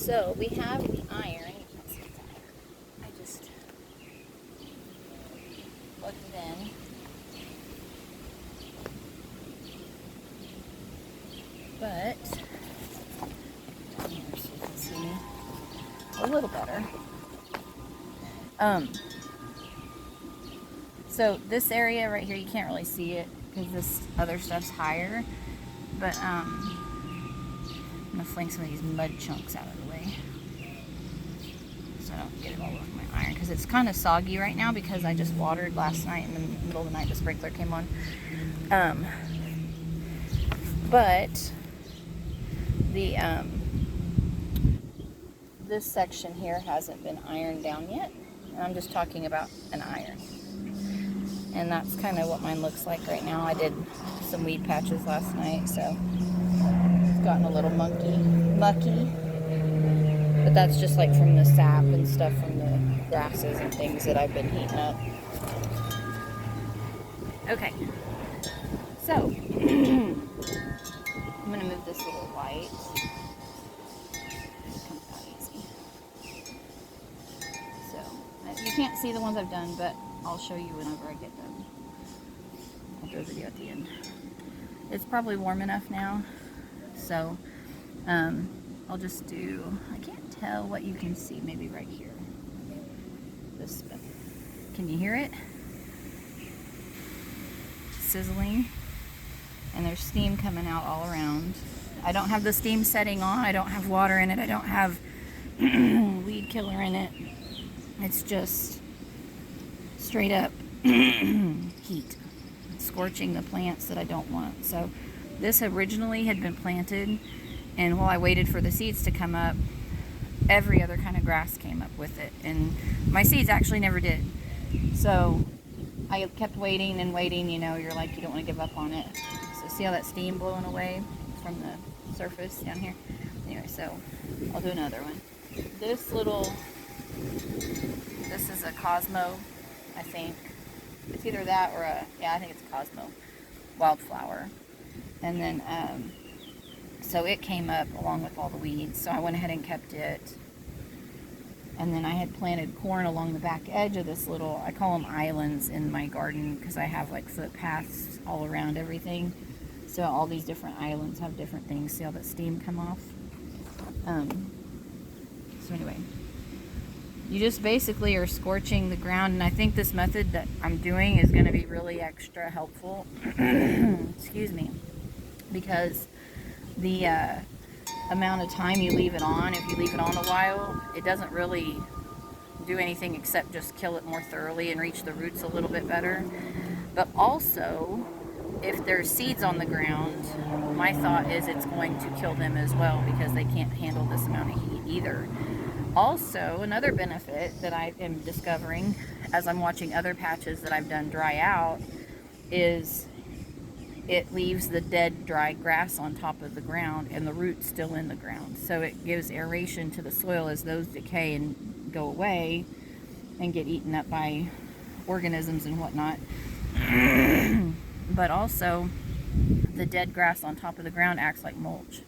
So we have the iron. You can't see it's iron. I just plugged it in. But down here so you can see a little better. So this area right here, you can't really see it because this other stuff's higher. But I'm gonna fling some of these mud chunks out of the way so I don't get it all over my iron, because it's kind of soggy right now because I just watered last night in the middle of the night. The sprinkler came on. But the this section here hasn't been ironed down yet, and I'm just talking about an iron. And that's kind of what mine looks like right now. I did some weed patches last night, so it's gotten a little mucky. But that's just like from the sap and stuff from the grasses and things that I've been heating up. Okay, so I'm gonna move this little light. It comes out easy. So you can't see the ones I've done, but I'll show you whenever I get done. I'll do a video at the end. It's probably warm enough now, so I'll just do, I can't tell what you can see, maybe right here. This spin. Can you hear it? Sizzling. And there's steam coming out all around. I don't have the steam setting on. I don't have water in it. I don't have weed killer in it. It's just straight up heat. It's scorching the plants that I don't want. So this originally had been planted, and while I waited for the seeds to come up, every other kind of grass came up with it, and my seeds actually never did. So I kept waiting and waiting. You know, you're like, you don't want to give up on it. So see how that steam blowing away from the surface down here? Anyway, so I'll do another one. This is a Cosmo, I think. It's either that or I think it's a Cosmo wildflower. And then, so it came up along with all the weeds, so I went ahead and kept it. And then I had planted corn along the back edge of this little, I call them islands in my garden, because I have like footpaths all around everything. So all these different islands have different things. See all that steam come off? So anyway, you just basically are scorching the ground, and I think this method that I'm doing is going to be really extra helpful. Excuse me. Because the amount of time you leave it on, if you leave it on a while, it doesn't really do anything except just kill it more thoroughly and reach the roots a little bit better. But also, if there's seeds on the ground, my thought is it's going to kill them as well, because they can't handle this amount of heat either. Also, another benefit that I am discovering as I'm watching other patches that I've done dry out is it leaves the dead, dry grass on top of the ground and the roots still in the ground. So it gives aeration to the soil as those decay and go away and get eaten up by organisms and whatnot. But also, the dead grass on top of the ground acts like mulch.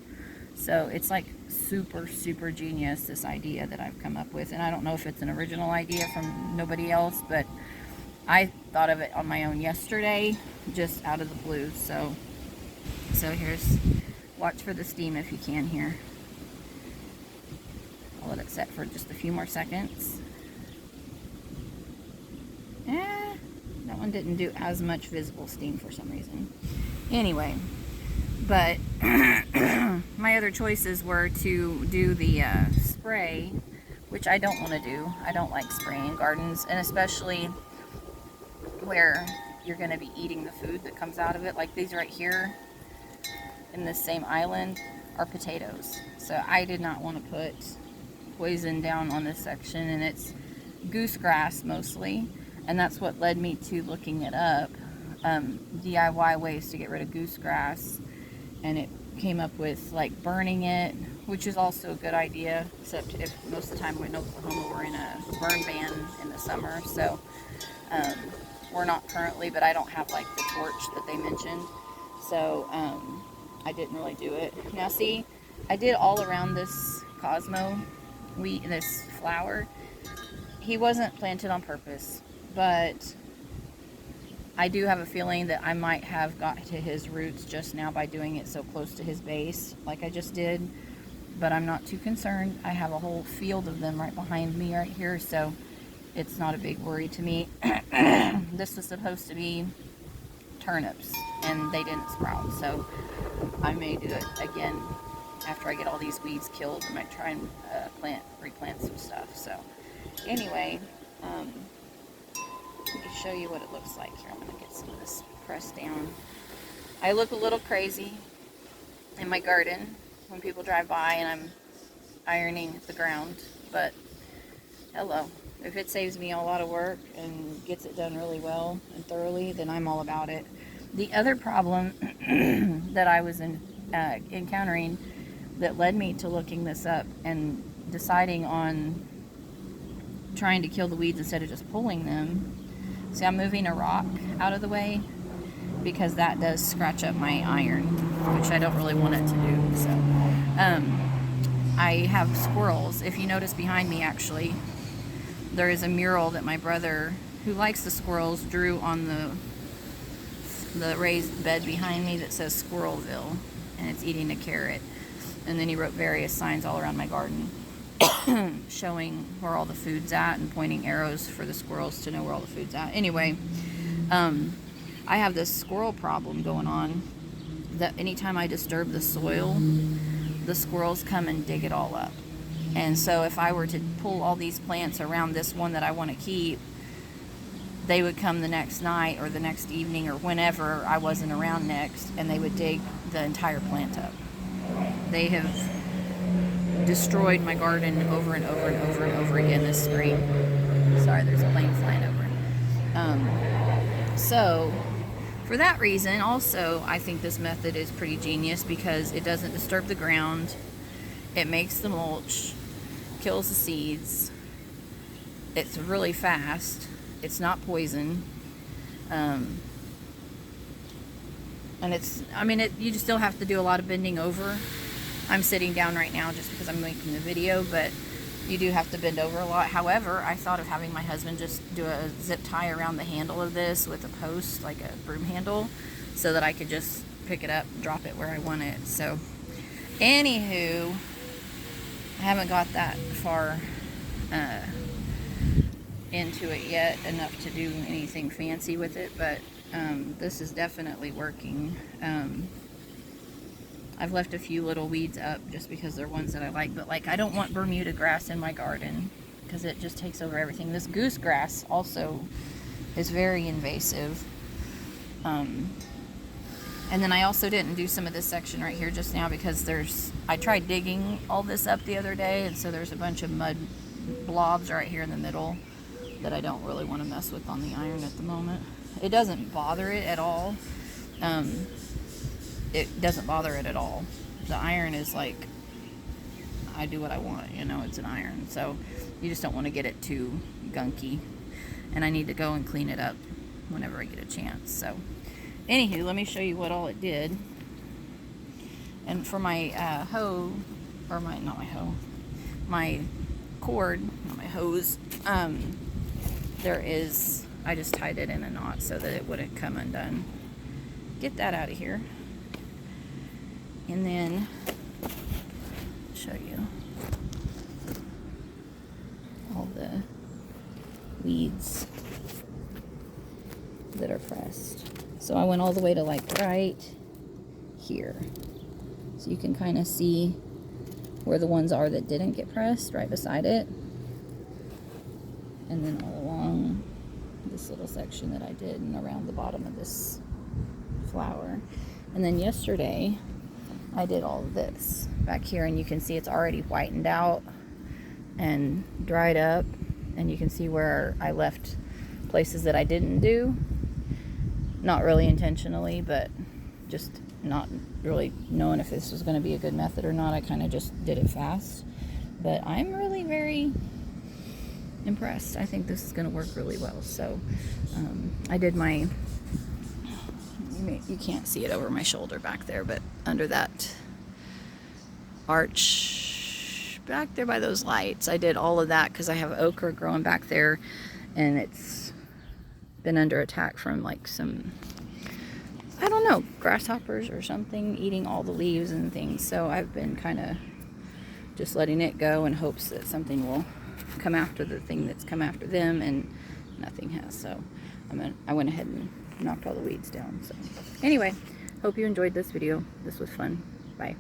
So it's like super, super genius, this idea that I've come up with. And I don't know if it's an original idea from nobody else, but I thought of it on my own yesterday, just out of the blue. So here's, watch for the steam if you can here. I'll let it set for just a few more seconds. That one didn't do as much visible steam for some reason. Anyway, but my other choices were to do the spray, which I don't want to do. I don't like spraying gardens, and especially where you're going to be eating the food that comes out of it. Like these right here in this same island are potatoes. So I did not want to put poison down on this section, and it's goosegrass mostly. And that's what led me to looking it up, DIY ways to get rid of goosegrass. And it came up with like burning it, which is also a good idea, except if most of the time in Oklahoma we're in a burn ban in the summer. So we're not currently, but I don't have like the torch that they mentioned. So I didn't really do it. Now see, I did all around this Cosmo this flower, he wasn't planted on purpose, but I do have a feeling that I might have got to his roots just now by doing it so close to his base, like I just did. But I'm not too concerned. I have a whole field of them right behind me right here, so it's not a big worry to me. This was supposed to be turnips, and they didn't sprout, so I may do it again after I get all these weeds killed. I might try and replant some stuff. So anyway, let me show you what it looks like here. I'm going to get some of this pressed down. I look a little crazy in my garden when people drive by and I'm ironing the ground, but hello. If it saves me a lot of work and gets it done really well and thoroughly, then I'm all about it. The other problem that I was encountering that led me to looking this up and deciding on trying to kill the weeds instead of just pulling them. See, I'm moving a rock out of the way because that does scratch up my iron, which I don't really want it to do. So I have squirrels. If you notice behind me, actually, there is a mural that my brother, who likes the squirrels, drew on the raised bed behind me that says Squirrelville, and it's eating a carrot. And then he wrote various signs all around my garden showing where all the food's at and pointing arrows for the squirrels to know where all the food's at. Anyway, I have this squirrel problem going on that anytime I disturb the soil, the squirrels come and dig it all up. And so if I were to pull all these plants around this one that I want to keep, they would come the next night or the next evening or whenever I wasn't around next, and they would dig the entire plant up. They have destroyed my garden over and over and over and over again this spring. Sorry, there's a plane flying over. So for that reason, also, I think this method is pretty genius because it doesn't disturb the ground. It makes the mulch, kills the seeds. It's really fast. It's not poison. And you just still have to do a lot of bending over. I'm sitting down right now just because I'm making the video, but you do have to bend over a lot. However, I thought of having my husband just do a zip tie around the handle of this with a post, like a broom handle, so that I could just pick it up, drop it where I want it. So, anywho, I haven't got that far into it yet, enough to do anything fancy with it, but this is definitely working. I've left a few little weeds up just because they're ones that I like, but like I don't want Bermuda grass in my garden because it just takes over everything. This goose grass also is very invasive. And then I also didn't do some of this section right here just now because I tried digging all this up the other day, and so there's a bunch of mud blobs right here in the middle that I don't really want to mess with on the iron at the moment. It doesn't bother it at all. It doesn't bother it at all. The iron is like, I do what I want, it's an iron. So you just don't want to get it too gunky. And I need to go and clean it up whenever I get a chance. So anywho, let me show you what all it did. And for my my cord, not my hose, I just tied it in a knot so that it wouldn't come undone. Get that out of here. And then I'll show you all the weeds that are pressed. So I went all the way to like right here. So you can kind of see where the ones are that didn't get pressed, right beside it. And then all along this little section that I did and around the bottom of this flower. And then yesterday I did all of this back here, and you can see it's already whitened out and dried up, and you can see where I left places that I didn't do, not really intentionally, but just not really knowing if this was going to be a good method or not. I kind of just did it fast, but I'm really very impressed. I think this is going to work really well. So I did you can't see it over my shoulder back there, but under that arch back there by those lights. I did all of that because I have okra growing back there, and it's been under attack from like some, I don't know, grasshoppers or something eating all the leaves and things. So I've been kind of just letting it go in hopes that something will come after the thing that's come after them, and nothing has. So I went ahead and knocked all the weeds down. So anyway, hope you enjoyed this video. This was fun. Bye.